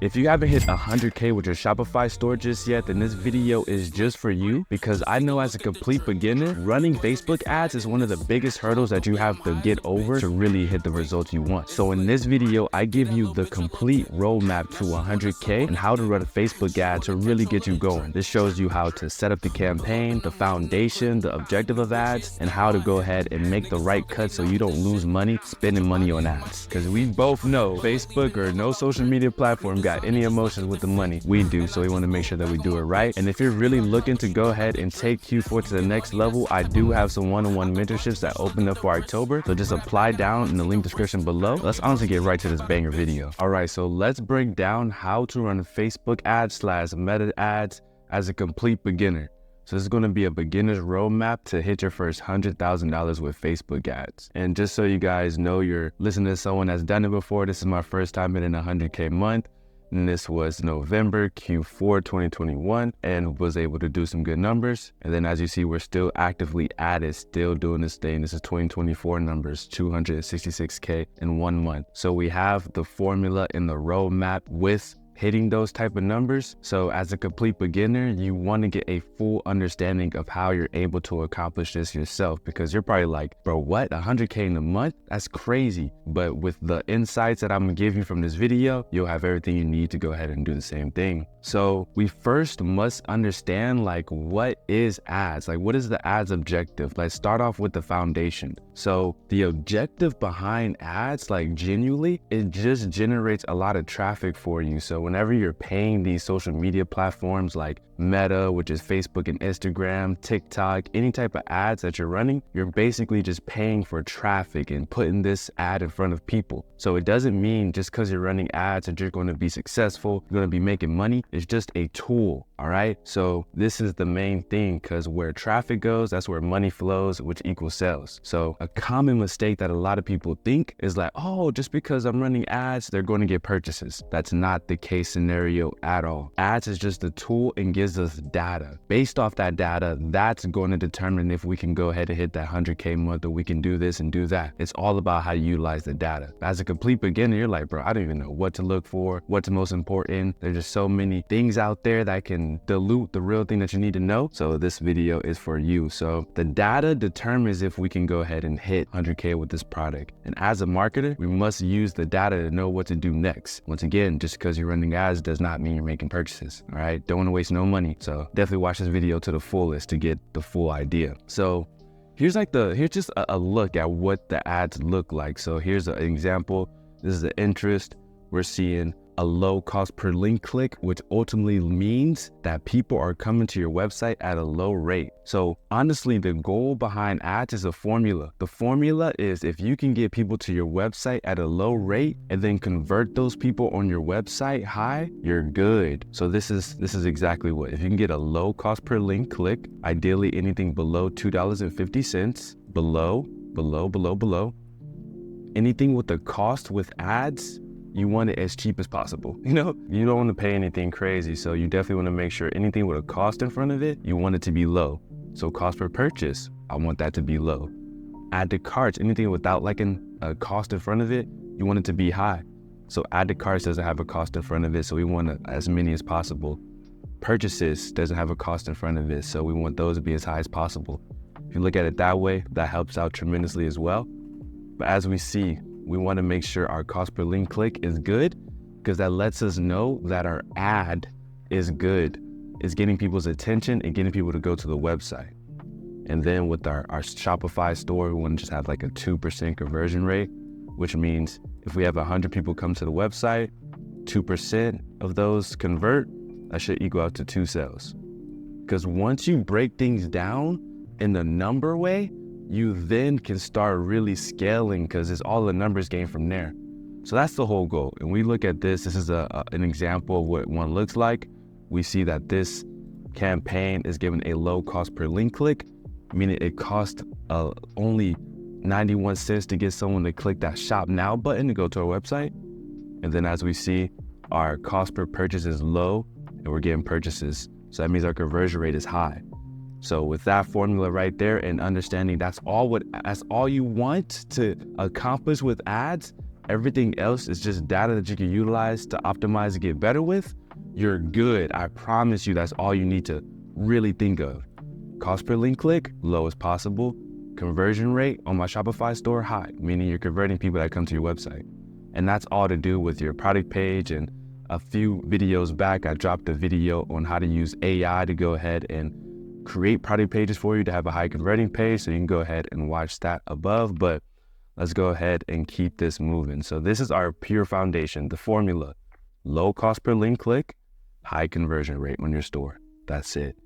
If you haven't hit 100K with your Shopify store just yet, then this video is just for you, because I know as a complete beginner, running Facebook ads is one of the biggest hurdles that you have to get over to really hit the results you want. So in this video, I give you the complete roadmap to 100K and how to run a Facebook ad to really get you going. This shows you how to set up the campaign, the foundation, the objective of ads, and how to go ahead and make the right cut so you don't lose money spending money on ads. Because we both know Facebook or no social media platform got any emotions with the money. We do, so we want to make sure that we do it right. And if you're really looking to go ahead and take Q4 to the next level, I do have some one-on-one mentorships that open up for October, so just apply down in the link description below. Let's honestly get right to this banger video. All right, so let's break down how to run Facebook ads / meta ads as a complete beginner. So this is going to be a beginner's roadmap to hit your first $100,000 with Facebook ads. And just so you guys know, you're listening to someone that's done it before. This is my first time hitting 100K month. And this was November Q4 2021, and was able to do some good numbers. And then as you see, we're still actively at it, still doing this thing. This is 2024 numbers, 266K in 1 month. So we have the formula in the roadmap with hitting those type of numbers. So as a complete beginner, you want to get a full understanding of how you're able to accomplish this yourself, because you're probably like, bro, what, 100K in a month? That's crazy. But with the insights that I'm gonna give you from this video, you'll have everything you need to go ahead and do the same thing. So we first must understand, like, what is ads? Like, what is the ads objective? Let's start off with the foundation. So the objective behind ads, like, genuinely, it just generates a lot of traffic for you. So whenever you're paying these social media platforms like Meta, which is Facebook and Instagram, TikTok, any type of ads that you're running, you're basically just paying for traffic and putting this ad in front of people. So it doesn't mean just because you're running ads that you're going to be successful, you're going to be making money. It's just a tool, all right? So this is the main thing, because where traffic goes, that's where money flows, which equals sales. So a common mistake that a lot of people think is like, oh, just because I'm running ads, they're going to get purchases. That's not the case scenario at all. Ads is just a tool and gives us data. Based off that data, that's going to determine if we can go ahead and hit that 100K month, or we can do this and do that. It's all about how you utilize the data. As a complete beginner, you're like, bro, I don't even know what to look for, what's most important. There's just so many things out there that can dilute the real thing that you need to know. So this video is for you. So the data determines if we can go ahead and hit 100K with this product. And as a marketer, we must use the data to know what to do next. Once again, just because you're running ads does not mean you're making purchases, all right? Don't want to waste no money. So definitely watch this video to the fullest to get the full idea. So here's just a look at what the ads look like. So here's an example. This is the interest. We're seeing a low cost per link click, which ultimately means that people are coming to your website at a low rate. So honestly, the goal behind ads is a formula. The formula is if you can get people to your website at a low rate and then convert those people on your website high, you're good. So this is exactly what, if you can get a low cost per link click, ideally anything below $2.50, below, anything with the cost with ads, you want it as cheap as possible. You know, you don't want to pay anything crazy. So you definitely want to make sure anything with a cost in front of it, you want it to be low. So cost per purchase, I want that to be low. Add to carts, anything without like a cost in front of it, you want it to be high. So add to carts doesn't have a cost in front of it, so we want as many as possible. Purchases doesn't have a cost in front of it, so we want those to be as high as possible. If you look at it that way, that helps out tremendously as well. But as we see, we want to make sure our cost per link click is good, because that lets us know that our ad is good. It's getting people's attention and getting people to go to the website. And then with our Shopify store, we want to just have like a 2% conversion rate, which means if we have 100 people come to the website, 2% of those convert, that should equal out to 2 sales. Because once you break things down in the number way, you then can start really scaling, because it's all the numbers game from there. So that's the whole goal. And we look at this is an example of what one looks like. We see that this campaign is given a low cost per link click, meaning it costs only 91 cents to get someone to click that shop now button to go to our website. And then as we see, our cost per purchase is low and we're getting purchases. So that means our conversion rate is high. So with that formula right there and understanding that's all you want to accomplish with ads, everything else is just data that you can utilize to optimize and get better with, you're good. I promise you that's all you need to really think of. Cost per link click, low as possible. Conversion rate on my Shopify store, high, meaning you're converting people that come to your website. And that's all to do with your product page. And a few videos back, I dropped a video on how to use AI to go ahead and create product pages for you to have a high converting page. So you can go ahead and watch that above, but let's go ahead and keep this moving. So this is our pure foundation, the formula: low cost per link click, high conversion rate on your store. That's it.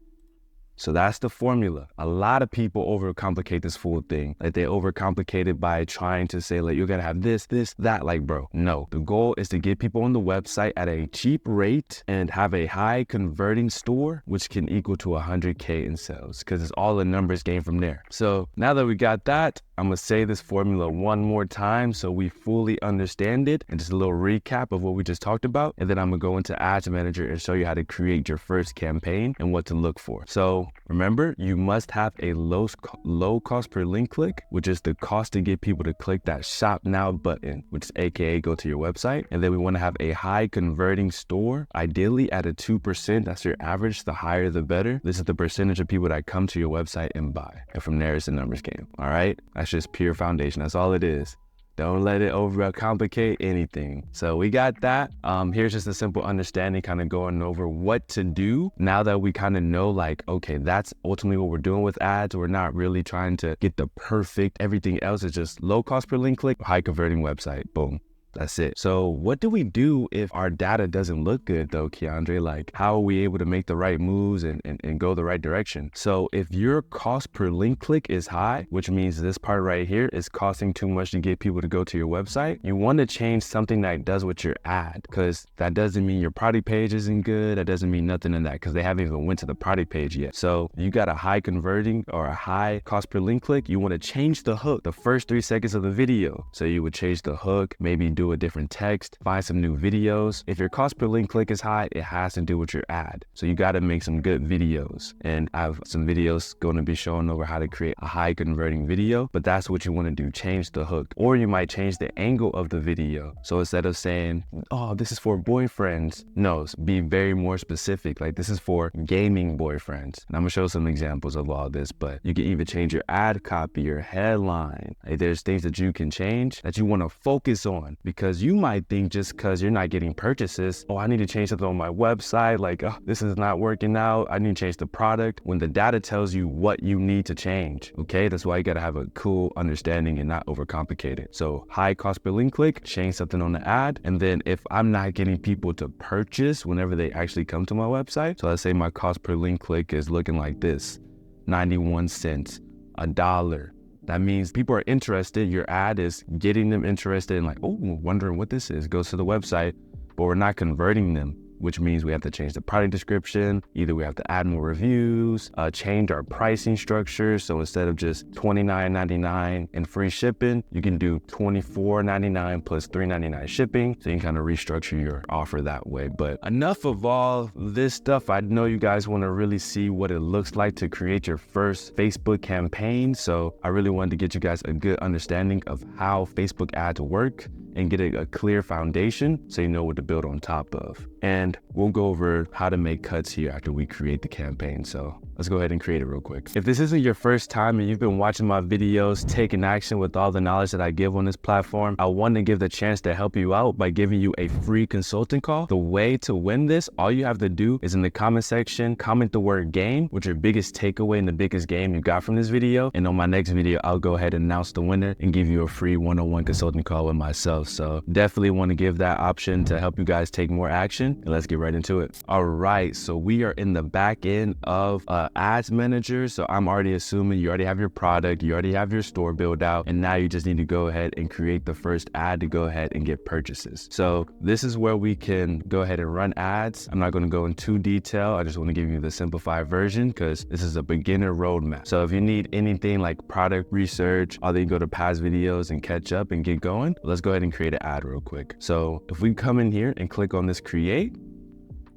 So that's the formula. A lot of people overcomplicate this full thing. Like they overcomplicate it by trying to say like, you gotta have this, that. Like, bro, no. The goal is to get people on the website at a cheap rate and have a high converting store, which can equal to 100K in sales, because it's all the numbers game from there. So now that we got that, I'm gonna say this formula one more time so we fully understand it, and just a little recap of what we just talked about. And then I'm gonna go into Ads Manager and show you how to create your first campaign and what to look for. So remember, you must have a low cost per link click, which is the cost to get people to click that shop now button, which is AKA go to your website. And then we want to have a high converting store, ideally at a 2%. That's your average. The higher, the better. This is the percentage of people that come to your website and buy. And from there, it's the numbers game. All right. That's just pure foundation. That's all it is. Don't let it overcomplicate anything. So we got that. Here's just a simple understanding, kind of going over what to do now that we kind of know, like, okay, that's ultimately what we're doing with ads. We're not really trying to get the perfect, everything else is just low cost per link click, high converting website, boom. That's it. So what do we do if our data doesn't look good though, Keondre? Like, how are we able to make the right moves and go the right direction? So if your cost per link click is high, which means this part right here is costing too much to get people to go to your website, you want to change something that does with your ad, because that doesn't mean your product page isn't good. That doesn't mean nothing in that, because they haven't even went to the product page yet. So you got a high converting or a high cost per link click. You want to change the hook, the first 3 seconds of the video. So you would change the hook, maybe do a different text, find some new videos. If your cost per link click is high, it has to do with your ad. So you got to make some good videos. And I have some videos going to be showing over how to create a high converting video, but that's what you want to do. Change the hook, or you might change the angle of the video. So instead of saying, oh, this is for boyfriends, no, be very more specific. Like, this is for gaming boyfriends. And I'm gonna show some examples of all this, but you can even change your ad copy, your headline. Like, there's things that you can change that you want to focus on, because you might think just because you're not getting purchases, oh, I need to change something on my website. Like, oh, this is not working out. I need to change the product, when the data tells you what you need to change. Okay, that's why you got to have a cool understanding and not overcomplicate it. So high cost per link click, change something on the ad. And then if I'm not getting people to purchase whenever they actually come to my website, so let's say my cost per link click is looking like this, 91 cents, $1. That means people are interested. Your ad is getting them interested and like, oh, wondering what this is. Goes to the website, but we're not converting them, which means we have to change the product description. Either we have to add more reviews, change our pricing structure. So instead of just $29.99 and free shipping, you can do $24.99 plus $3.99 shipping. So you can kind of restructure your offer that way. But enough of all this stuff. I know you guys want to really see what it looks like to create your first Facebook campaign. So I really wanted to get you guys a good understanding of how Facebook ads work and get a clear foundation so you know what to build on top of. And we'll go over how to make cuts here after we create the campaign. So let's go ahead and create it real quick. If this isn't your first time and you've been watching my videos, taking action with all the knowledge that I give on this platform, I want to give the chance to help you out by giving you a free consulting call. The way to win this, all you have to do is in the comment section, comment the word game, which your biggest takeaway and the biggest game you got from this video. And on my next video, I'll go ahead and announce the winner and give you a free one-on-one consulting call with myself. So definitely want to give that option to help you guys take more action, and let's get right into it. All right, so we are in the back end of Ads Manager. So I'm already assuming you already have your product, you already have your store built out, and now you just need to go ahead and create the first ad to go ahead and get purchases. So this is where we can go ahead and run ads. I'm not going to go into detail. I just want to give you the simplified version because this is a beginner roadmap. So if you need anything like product research, or then you go to past videos and catch up and get going, let's go ahead and create an ad real quick. So if we come in here and click on this create,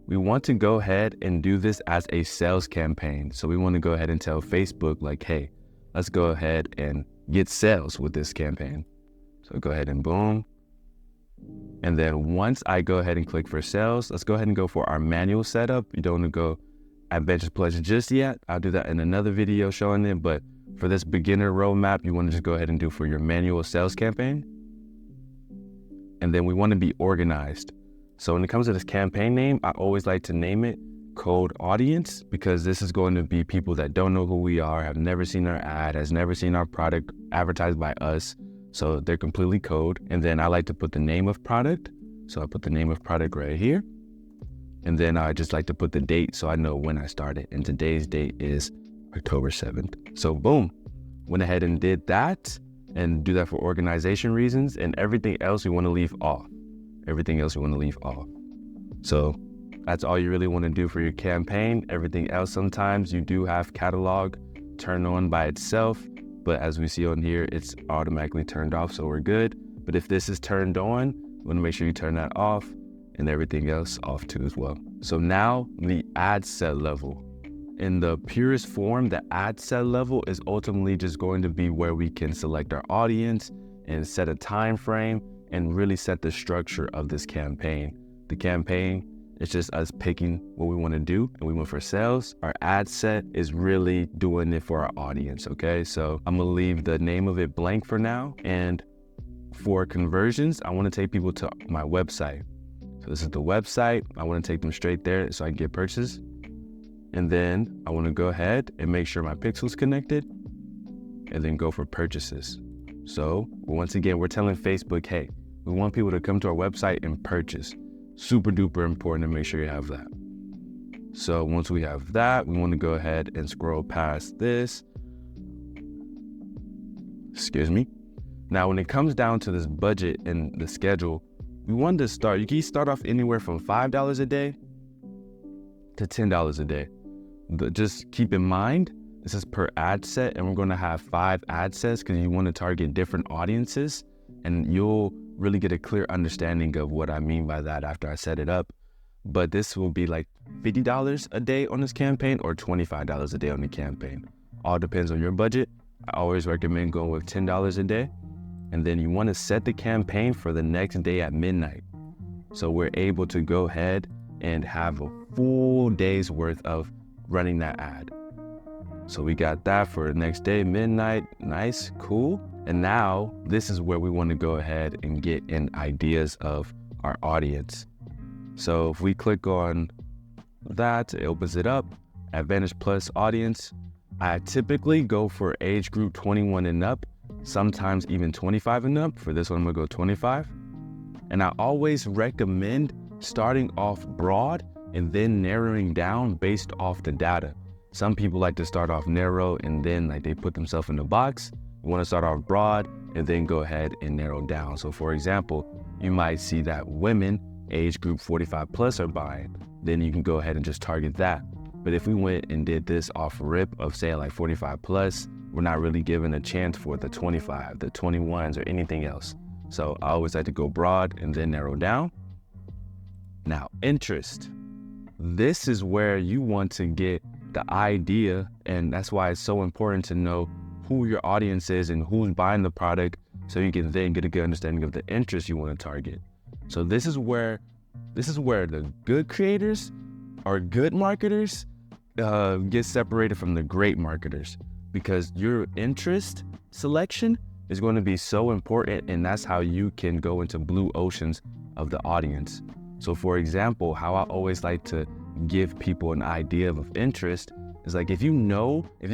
we want to go ahead and do this as a sales campaign. So we want to go ahead and tell Facebook like, hey, let's go ahead and get sales with this campaign. So go ahead and boom, And then once I go ahead and click for sales, let's go ahead and go for our manual setup. You don't want to go Advantage Plus just yet. I'll do that in another video showing it, but for this beginner roadmap, you want to just go ahead and do for your manual sales campaign. And then we want to be organized. So when it comes to this campaign name, I always like to name it Cold Audience, because this is going to be people that don't know who we are, have never seen our ad, has never seen our product advertised by us. So they're completely cold. And then I like to put the name of product. So I put the name of product right here. And then I just like to put the date so I know when I started. And today's date is October 7th. So boom, went ahead and did that, and do that for organization reasons. And everything else we want to leave off. Everything else we want to leave off. So that's all you really want to do for your campaign. Everything else, sometimes you do have catalog turned on by itself. But as we see on here, it's automatically turned off, so we're good. But if this is turned on, you want to make sure you turn that off, and everything else off too as well. So now the ad set level. In the purest form, the ad set level is ultimately just going to be where we can select our audience and set a time frame and really set the structure of this campaign. The campaign, it's just us picking what we want to do, and we went for sales. Our ad set is really doing it for our audience, okay? So I'm gonna leave the name of it blank for now. And for conversions, I wanna take people to my website. So this is the website. I wanna take them straight there so I can get purchases. And then I wanna go ahead and make sure my pixel's connected, and then go for purchases. So once again, we're telling Facebook, hey, we want people to come to our website and purchase. Super duper important to make sure you have that. So once we have that, we want to go ahead and scroll past this. Excuse me. Now, when it comes down to this budget and the schedule, we want to start, you can start off anywhere from $5 a day to $10 a day. Just keep in mind, this is per ad set, and we're going to have 5 ad sets because you want to target different audiences, and you'll really get a clear understanding of what I mean by that after I set it up. But this will be like $50 a day on this campaign or $25 a day on the campaign. All depends on your budget. I always recommend going with $10 a day. And then you want to set the campaign for the next day at midnight. So we're able to go ahead and have a full day's worth of running that ad. So we got that for the next day, midnight. Nice, cool. And now this is where we want to go ahead and get in ideas of our audience. So if we click on that, it opens it up. Advantage Plus audience. I typically go for age group 21 and up, sometimes even 25 and up. For this one, I'm gonna go 25. And I always recommend starting off broad and then narrowing down based off the data. Some people like to start off narrow and then like they put themselves in a box. You want to start off broad and then go ahead and narrow down. So for example, you might see that women age group 45 plus are buying. Then you can go ahead and just target that. But if we went and did this off rip of say like 45 plus, we're not really given a chance for the 25, the 21s or anything else. So I always like to go broad and then narrow down. Now, interest. This is where you want to get the idea, and that's why it's so important to know who your audience is and who's buying the product, so you can then get a good understanding of the interest you want to target. So this is where the good creators or good marketers get separated from the great marketers, because your interest selection is going to be so important, and that's how you can go into blue oceans of the audience. So for example, how I always like to give people an idea of interest is like, if you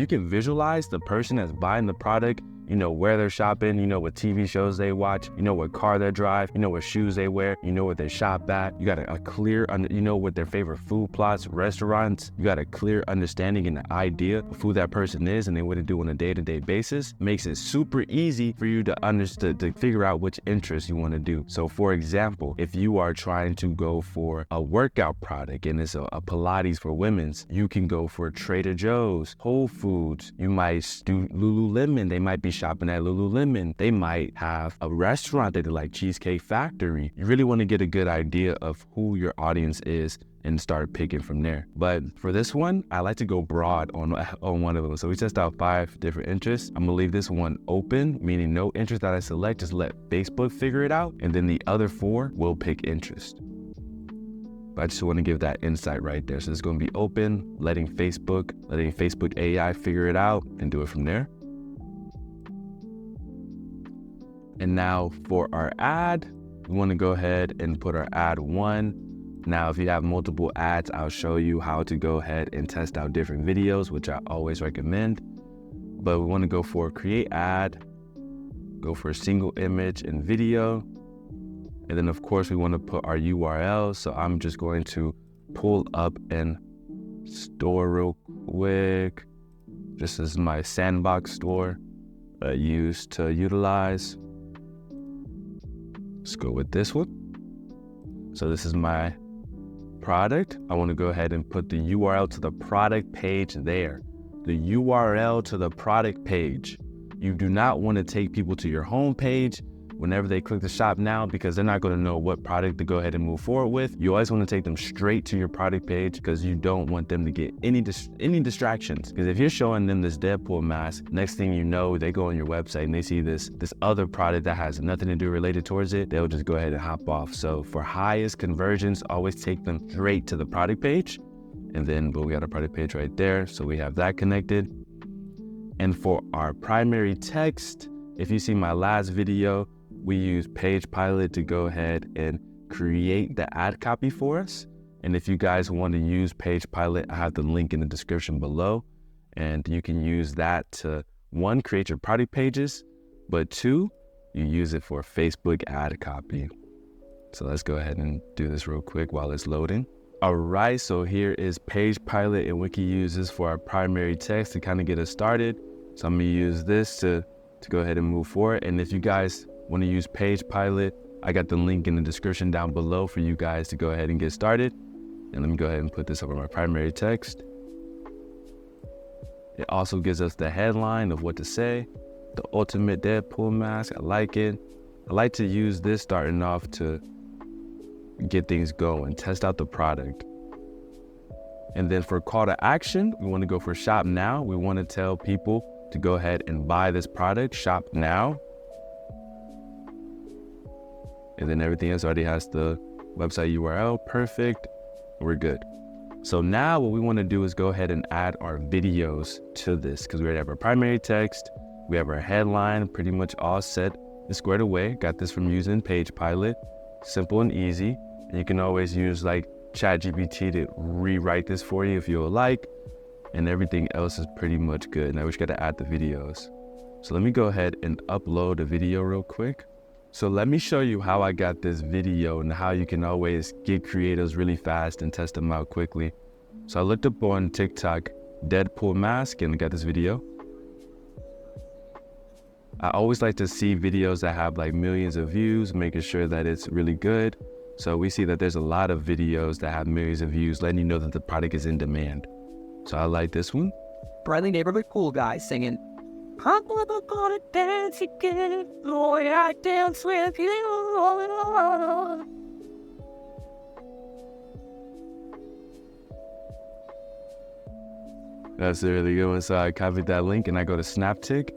can visualize the person that's buying the product, you know where they're shopping, you know what TV shows they watch, you know what car they drive, you know what shoes they wear, you know what they shop at, you got a clear, you know what their favorite food plots, restaurants, you got a clear understanding and an idea of who that person is and they what to do on a day-to-day basis. Makes it super easy for you to figure out which interests you want to do. So for example, if you are trying to go for a workout product and it's a Pilates for women's, you can go for Trader Joe's, Whole Foods, you might do Lululemon, they might be shopping at Lululemon. They might have a restaurant that they like, Cheesecake Factory. You really want to get a good idea of who your audience is and start picking from there. But for this one, I like to go broad on one of them. So we test out 5 different interests. I'm gonna leave this one open, meaning no interest that I select, just let Facebook figure it out. And then the other 4 will pick interest. But I just want to give that insight right there. So it's going to be open, letting Facebook AI figure it out and do it from there. And now for our ad, we want to go ahead and put our ad 1. Now, if you have multiple ads, I'll show you how to go ahead and test out different videos, which I always recommend. But we want to go for create ad, go for a single image and video. And then of course we want to put our URL. So I'm just going to pull up an store real quick. This is my sandbox store I used to utilize. Let's go with this one. So this is my product. I want to go ahead and put the URL to the product page there. The URL to the product page. You do not want to take people to your home page whenever they click the shop now, because they're not going to know what product to go ahead and move forward with. You always want to take them straight to your product page because you don't want them to get any distractions. Because if you're showing them this Deadpool mask, next thing you know, they go on your website and they see this other product that has nothing to do related towards it, they'll just go ahead and hop off. So for highest conversions, always take them straight to the product page. And then, but we got a product page right there. So we have that connected. And for our primary text, if you see my last video, we use Page Pilot to go ahead and create the ad copy for us. And if you guys want to use Page Pilot, I have the link in the description below. And you can use that to, 1, create your product pages, but 2, you use it for Facebook ad copy. So let's go ahead and do this real quick while it's loading. All right, so here is Page Pilot, and we can use this for our primary text to kind of get us started. So I'm gonna use this to go ahead and move forward. And if you guys want to use Page Pilot, I got the link in the description down below for you guys to go ahead and get started. And let me go ahead and put this over my primary text. It also gives us the headline of what to say. The ultimate Deadpool mask, I like it. I like to use this starting off to get things going, test out the product. And then for call to action, we want to go for shop now. We want to tell people to go ahead and buy this product, shop now. And then everything else already has the website URL. Perfect. We're good. So now what we want to do is go ahead and add our videos to this, because we already have our primary text. We have our headline pretty much all set and squared away. Got this from using Page Pilot. Simple and easy. And you can always use like ChatGPT to rewrite this for you if you would like. And everything else is pretty much good. Now we just got to add the videos. So let me go ahead and upload a video real quick. So let me show you how I got this video and how you can always get creatives really fast and test them out quickly. So I looked up on TikTok, Deadpool mask, and got this video. I always like to see videos that have like millions of views, making sure that it's really good. So we see that there's a lot of videos that have millions of views, letting you know that the product is in demand. So I like this one. Friendly neighborhood cool guy singing, I'm never gonna dance again, boy, I dance with you. That's a really good one. So I copied that link and I go to Snaptic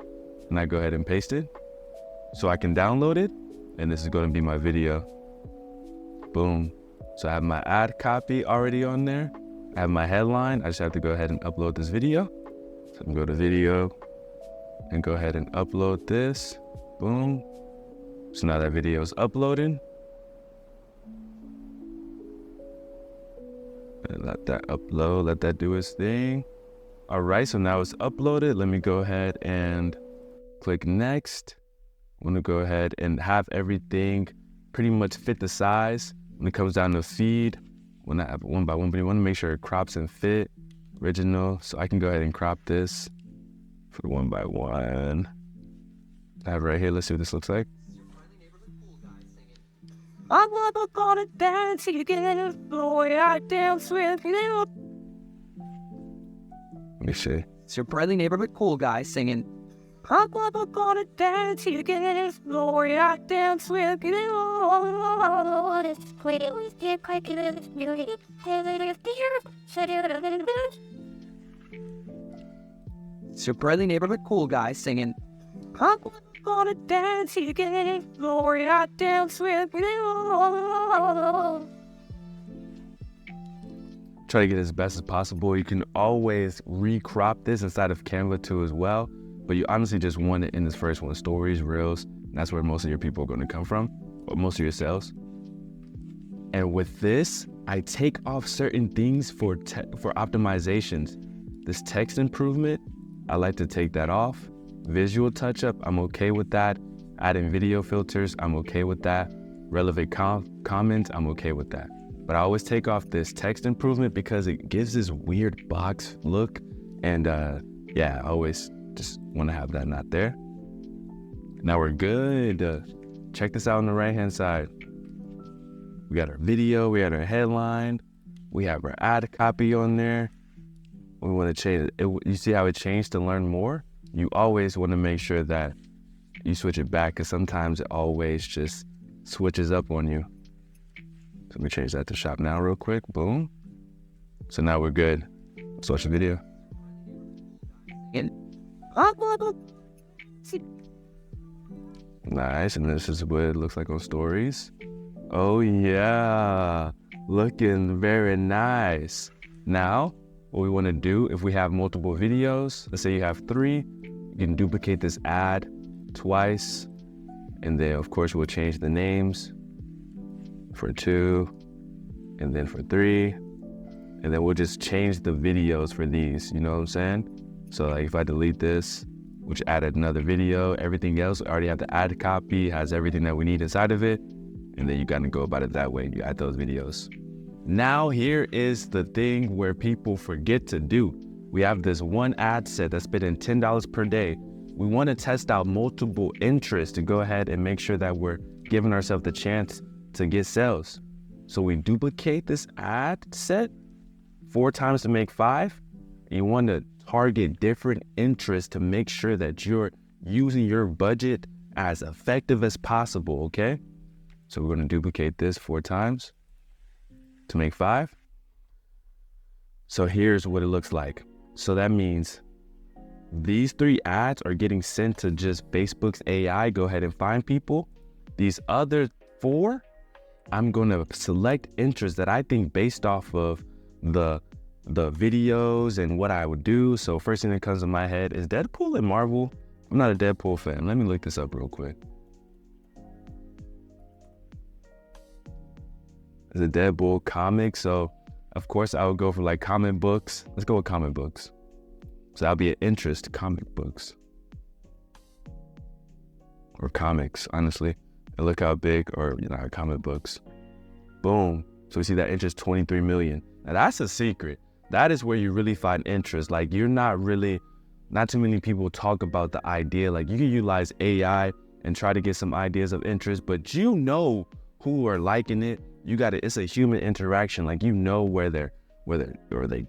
and I go ahead and paste it. So I can download it, and this is going to be my video. Boom. So I have my ad copy already on there. I have my headline. I just have to go ahead and upload this video. So I'm going to go to video and go ahead and upload this. Boom. So now that video is uploaded. And let that upload, let that do its thing. All right, so now it's uploaded. Let me go ahead and click next. I'm gonna go ahead and have everything pretty much fit the size. When it comes down to feed, when I have it 1 by 1, but you wanna make sure it crops and fit original. So I can go ahead and crop this for the 1 by 1. I have it right here. Let's see what this looks like. I'm never gonna dance again, boy, I dance with you. Let me see. It's your friendly neighborhood cool guy singing, I'm never gonna dance again. Glory, I dance with you. It's your brother neighborhood cool guy singing, I'm never gonna dance again. Glory, I dance with you. Try to get as best as possible. You can always recrop this inside of Canva too as well, but you honestly just want it in this first one, stories, reels. That's where most of your people are going to come from, or most of your sales. And with this, I take off certain things for optimizations. This text improvement, I like to take that off. Visual touch-up, I'm okay with that. Adding video filters, I'm okay with that. Relevant comments, I'm okay with that. But I always take off this text improvement because it gives this weird box look. And yeah, I always just want to have that not there. Now we're good. Check this out on the right-hand side. We got our video, we got our headline, we have our ad copy on there. We want to change it. You see how it changed to learn more? You always want to make sure that you switch it back because sometimes it always just switches up on you. So let me change that to shop now real quick. Boom. So now we're good. Let's watch the video. Nice, and this is what it looks like on stories. Oh yeah, looking very nice. Now, what we want to do, if we have multiple videos, let's say you have 3, you can duplicate this ad twice, and then of course we'll change the names for 2, and then for 3, and then we'll just change the videos for these, you know what I'm saying? So like if I delete this, which added another video, everything else, I already have the ad copy, has everything that we need inside of it, and then you gotta go about it that way. You add those videos. Now here is the thing where people forget to do. We have this one ad set that's spending $10 per day. We wanna test out multiple interests to go ahead and make sure that we're giving ourselves the chance to get sales. So we duplicate this ad set 4 times to make 5. You wanna target different interests to make sure that you're using your budget as effective as possible, okay? So we're gonna duplicate this 4 times to make 5. So here's what it looks like. So that means these 3 ads are getting sent to just Facebook's AI, go ahead and find people. These other 4, I'm gonna select interests that I think based off of the videos and what I would do. So first thing that comes to my head is Deadpool and Marvel. I'm not a Deadpool fan. Let me look this up real quick. It's a Deadpool comic, so of course I would go for like comic books. Let's go with comic books. So that'll be an interest, comic books. Or comics, honestly. And look how big, or comic books. Boom. So we see that interest 23 million. Now that's a secret. That is where you really find interest. Like not too many people talk about the idea. Like you can utilize AI and try to get some ideas of interest, but you know who are liking it. It's a human interaction. Like where they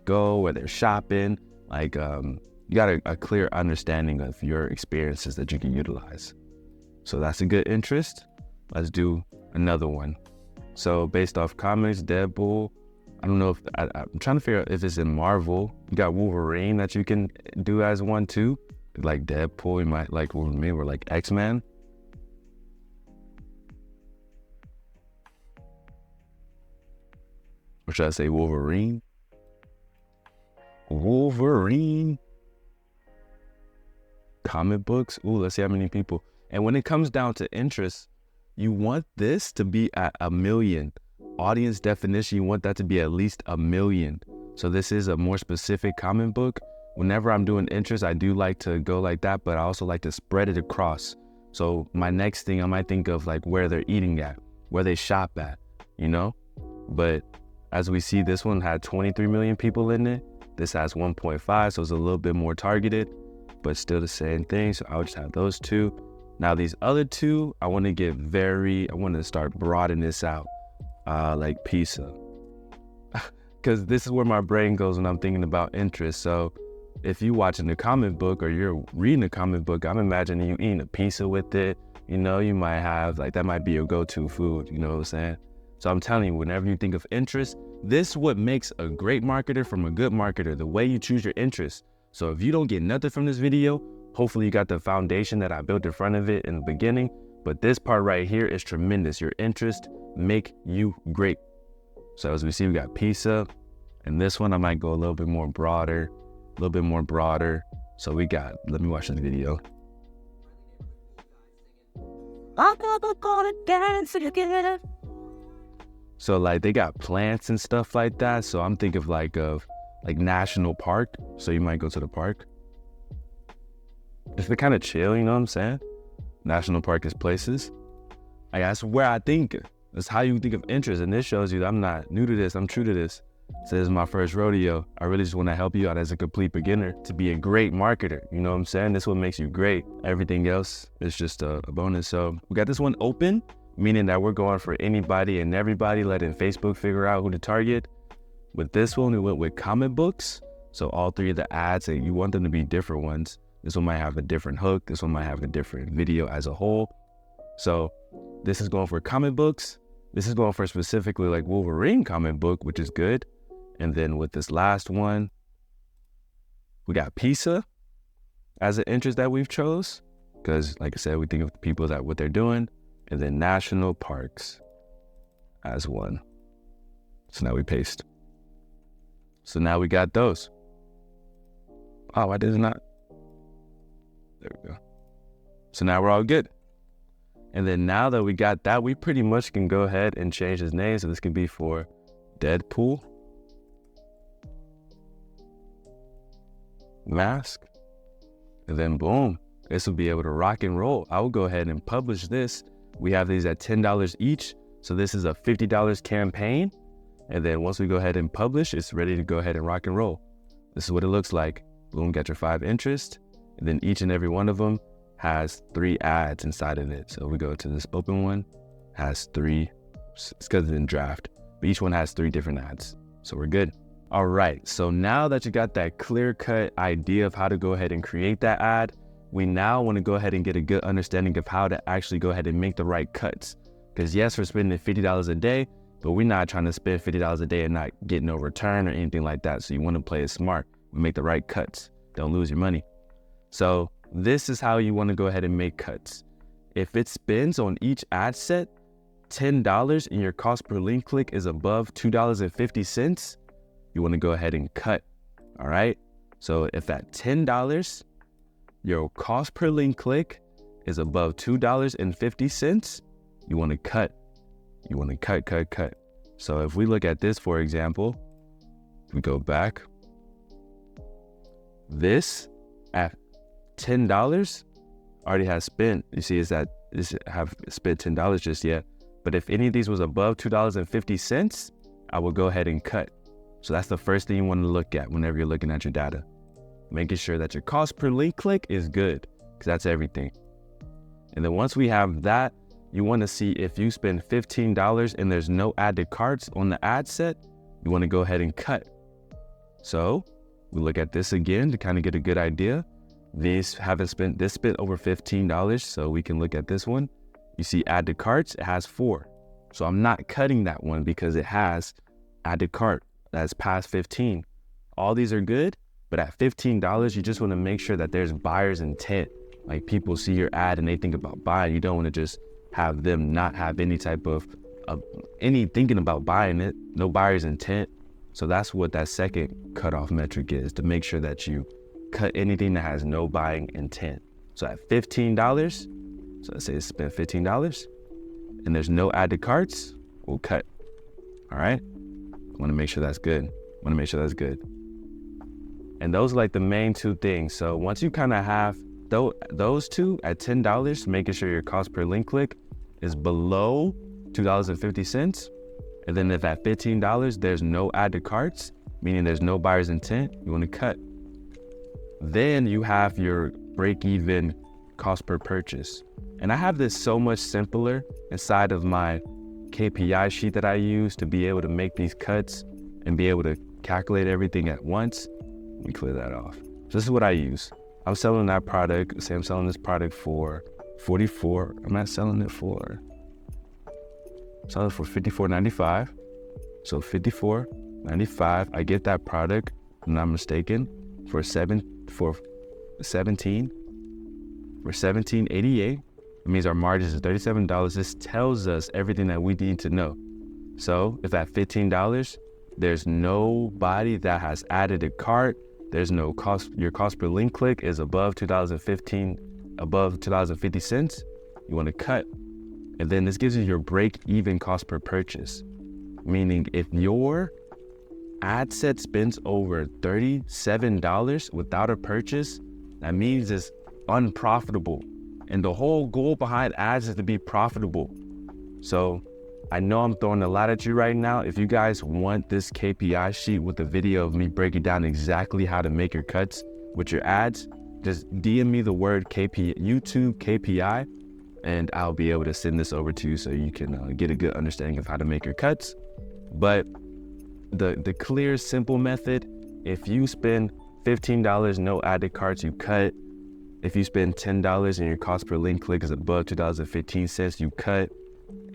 go, where they're shopping. Like you got a clear understanding of your experiences that you can utilize. So that's a good interest. Let's do another one. So based off comics, Deadpool. I don't know if I'm trying to figure out if it's in Marvel. You got Wolverine that you can do as one too. Like Deadpool, you might like Wolverine or like X-Men. Or should I say Wolverine? Wolverine. Comic books. Ooh, let's see how many people. And when it comes down to interest, you want this to be at 1 million. Audience definition, you want that to be at least 1 million. So this is a more specific comic book. Whenever I'm doing interest, I do like to go like that, but I also like to spread it across. So my next thing, I might think of like where they're eating at, where they shop at, But as we see, this one had 23 million people in it. This has 1.5, so it's a little bit more targeted, but still the same thing. So I'll just have those 2. Now these other 2, I want to start broadening this out, like pizza. Because this is where my brain goes when I'm thinking about interest. So if you watching a comic book or you're reading a comic book, I'm imagining you eating a pizza with it. You know, you might have, like, that might be your go-to food, you know what I'm saying? So I'm telling you, whenever you think of interest, this is what makes a great marketer from a good marketer, the way you choose your interests. So if you don't get nothing from this video, hopefully you got the foundation that I built in front of it in the beginning. But this part right here is tremendous. Your interest make you great. So as we see, we got pizza. And this one, I might go a little bit more broader. So we got, let me watch this video. I'm gonna dance again. So like they got plants and stuff like that. So I'm thinking of national park. So you might go to the park. Just to kind of chill, you know what I'm saying? National park is places. Like, that's where I think. That's how you think of interest. And this shows you that I'm not new to this. I'm true to this. So this is my first rodeo. I really just want to help you out as a complete beginner to be a great marketer. You know what I'm saying? This is what makes you great. Everything else is just a bonus. So we got this one open, meaning that we're going for anybody and everybody, letting Facebook figure out who to target. With this one, we went with comic books. So all three of the ads, you want them to be different ones. This one might have a different hook. This one might have a different video as a whole. So this is going for comic books. This is going for specifically like Wolverine comic book, which is good. And then with this last one, we got pizza as an interest that we've chose. Because like I said, we think of people that what they're doing. And then national parks as one. So now we paste. So now we got those. Oh, why did it not? There we go. So now we're all good. And then now that we got that, we pretty much can go ahead and change his name. So this can be for Deadpool. Mask. And then boom, this will be able to rock and roll. I will go ahead and publish this. We have these at $10 each. So this is a $50 campaign. And then once we go ahead and publish, it's ready to go ahead and rock and roll. This is what it looks like. Boom, got your 5 interests. And then each and every one of them has 3 ads inside of it. So we go to this open one, has 3, it's because it's in draft, but each one has 3 different ads. So we're good. All right, so now that you got that clear-cut idea of how to go ahead and create that ad, we now want to go ahead and get a good understanding of how to actually go ahead and make the right cuts. Because yes, we're spending $50 a day, but we're not trying to spend $50 a day and not get no return or anything like that. So you want to play it smart and make the right cuts. Don't lose your money. So this is how you want to go ahead and make cuts. If it spends on each ad set $10 and your cost per link click is above $2.50, you want to go ahead and cut. All right. So if at $10, your cost per link click is above $2.50, you want to cut. You want to cut. So if we look at this, for example, we go back. This at $10 already has spent. You see, is that this have spent $10 just yet. But if any of these was above $2.50, I will go ahead and cut. So that's the first thing you want to look at whenever you're looking at your data. Making sure that your cost per link click is good, because that's everything. And then once we have that, you want to see if you spend $15 and there's no added carts on the ad set, you want to go ahead and cut. So we look at this again to kind of get a good idea. These haven't spent, this spent over $15, so we can look at this one. You see add to carts, it has 4. So I'm not cutting that one because it has added cart that's past 15. All these are good, but at $15, you just want to make sure that there's buyer's intent. Like people see your ad and they think about buying. You don't want to just have them not have any type of any thinking about buying it, no buyer's intent. So that's what that second cutoff metric is, to make sure that you cut anything that has no buying intent. So at $15, so let's say it's spent $15 and there's no added carts, we'll cut. All right. Want to make sure that's good. And those are like the main 2 things. So once you kind of have those 2 at $10, making sure your cost per link click is below $2.50. And then if at $15, there's no added carts, meaning there's no buyer's intent, you want to cut. Then you have your break-even cost per purchase. And I have this so much simpler inside of my KPI sheet that I use to be able to make these cuts and be able to calculate everything at once. Let me clear that off. this is what I use. I'm selling that product. Say I'm selling this product for 44. I'm not selling it for. I'm selling it for $54.95. So $54.95. I get that product, if I'm not mistaken, for $17.88. It means our margin is $37. This tells us everything that we need to know. So if at $15, there's nobody that has added a cart, there's no cost, your cost per link click is above 2050 cents, you want to cut. And then this gives you your break-even cost per purchase. Meaning if your ad set spends over $37 without a purchase, that means it's unprofitable. And the whole goal behind ads is to be profitable. So I know I'm throwing a lot at you right now. If you guys want this KPI sheet with a video of me breaking down exactly how to make your cuts with your ads, just DM me the word YouTube KPI, and I'll be able to send this over to you so you can get a good understanding of how to make your cuts. But the clear, simple method, if you spend $15, no added carts, you cut. If you spend $10 and your cost per link click is above 2015 cents, you cut.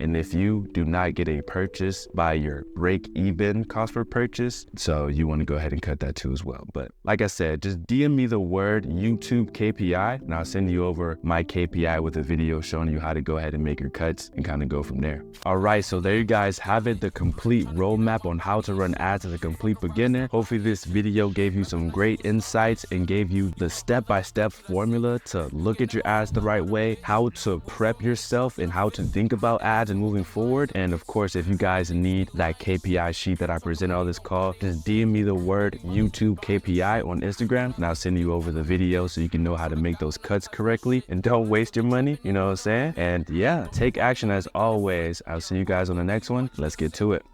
And if you do not get a purchase by your break-even cost per purchase, so you want to go ahead and cut that too as well. But like I said, just DM me the word YouTube KPI, and I'll send you over my KPI with a video showing you how to go ahead and make your cuts and kind of go from there. All right, so there you guys have it, the complete roadmap on how to run ads as a complete beginner. Hopefully this video gave you some great insights and gave you the step-by-step formula to look at your ads the right way, how to prep yourself, and how to think about ads and moving forward. And of course, if you guys need that KPI sheet that I presented on this call, just DM me the word YouTube KPI on Instagram, and I'll send you over the video so you can know how to make those cuts correctly and don't waste your money, you know what I'm saying? And yeah, take action as always. I'll see you guys on the next one. Let's get to it.